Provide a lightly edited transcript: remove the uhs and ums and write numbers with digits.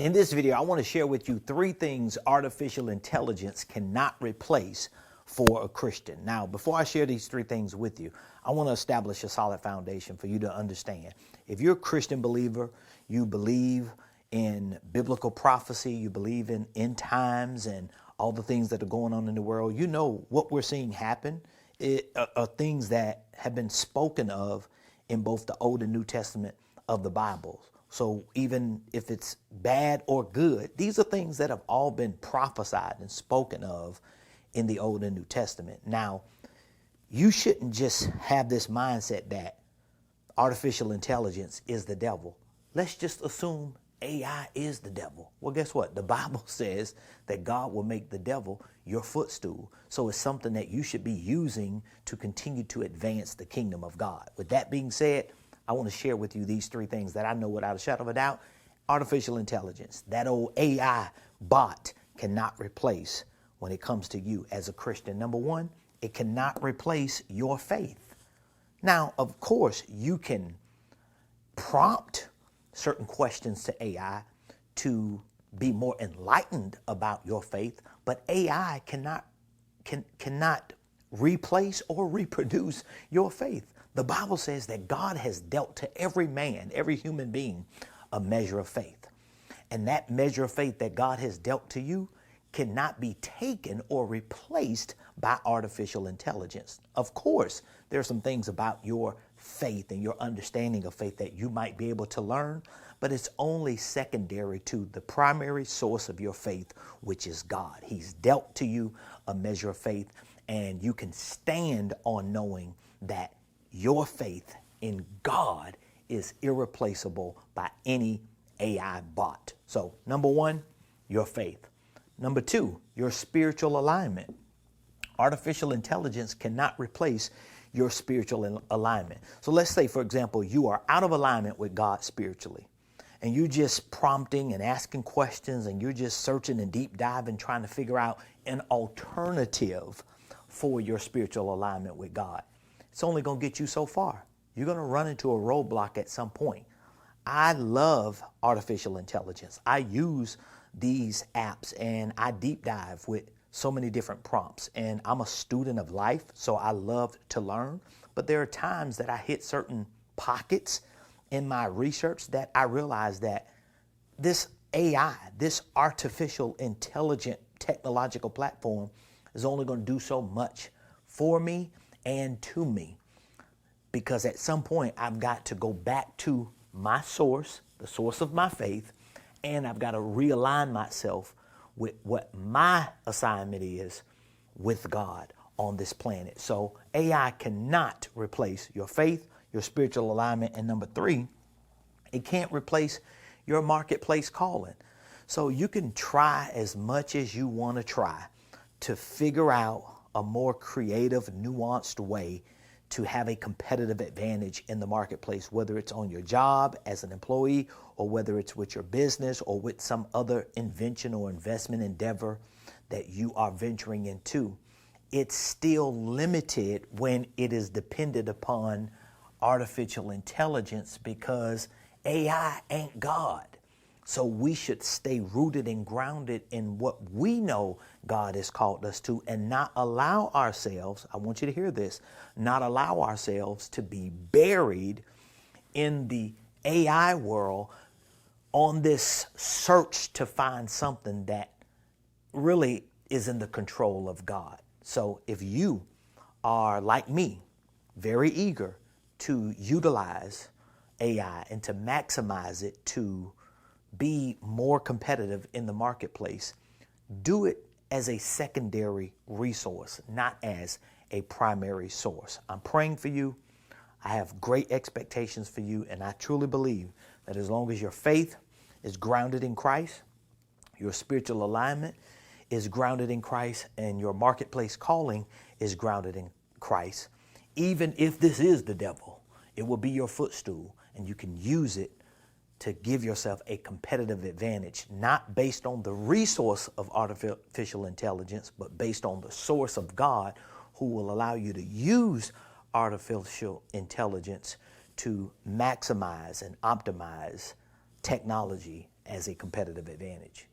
In this video, I want to share with you 3 things artificial intelligence cannot replace for a Christian. Now, before I share these 3 things with you, I want to establish a solid foundation for you to understand. If you're a Christian believer, you believe in biblical prophecy, you believe in end times and all the things that are going on in the world, you know what we're seeing happen are things that have been spoken of in both the Old and New Testament of the Bible. So even if it's bad or good, these are things that have all been prophesied and spoken of in the Old and New Testament. Now, you shouldn't just have this mindset that artificial intelligence is the devil. Let's just assume AI is the devil. Well, guess what? The Bible says that God will make the devil your footstool. So it's something that you should be using to continue to advance the kingdom of God. With that being said, I want to share with you these 3 things that I know without a shadow of a doubt. Artificial intelligence, that old AI bot, cannot replace when it comes to you as a Christian. Number 1, it cannot replace your faith. Now, of course, you can prompt certain questions to AI to be more enlightened about your faith, but AI cannot replace or reproduce your faith. The Bible says that God has dealt to every man, every human being, a measure of faith. And that measure of faith that God has dealt to you cannot be taken or replaced by artificial intelligence. Of course, there are some things about your faith and your understanding of faith that you might be able to learn, but it's only secondary to the primary source of your faith, which is God. He's dealt to you a measure of faith, and you can stand on knowing that your faith in God is irreplaceable by any AI bot. So, number 1, your faith. Number 2, your spiritual alignment. Artificial intelligence cannot replace your spiritual alignment. So let's say, for example, you are out of alignment with God spiritually, and you're just prompting and asking questions, and you're just searching and deep diving, trying to figure out an alternative for your spiritual alignment with God. It's only going to get you so far. You're going to run into a roadblock at some point. I love artificial intelligence. I use these apps and I deep dive with so many different prompts. And I'm a student of life, so I love to learn. But there are times that I hit certain pockets in my research that I realize that this AI, this artificial intelligent technological platform, is only going to do so much for me and to me, because at some point I've got to go back to my source, the source of my faith, and I've got to realign myself with what my assignment is with God on this planet. So AI cannot replace your faith, your spiritual alignment, and number 3, it can't replace your marketplace calling. So you can try as much as you want to try to figure out a more creative, nuanced way to have a competitive advantage in the marketplace, whether it's on your job as an employee or whether it's with your business or with some other invention or investment endeavor that you are venturing into. It's still limited when it is dependent upon artificial intelligence, because AI ain't God. So we should stay rooted and grounded in what we know God has called us to, and not allow ourselves, I want you to hear this, not allow ourselves to be buried in the AI world on this search to find something that really is in the control of God. So if you are like me, very eager to utilize AI and to maximize it to be more competitive in the marketplace, do it as a secondary resource, not as a primary source. I'm praying for you. I have great expectations for you, and I truly believe that as long as your faith is grounded in Christ, your spiritual alignment is grounded in Christ, and your marketplace calling is grounded in Christ, even if this is the devil, it will be your footstool, and you can use it to give yourself a competitive advantage, not based on the resource of artificial intelligence, but based on the source of God, who will allow you to use artificial intelligence to maximize and optimize technology as a competitive advantage.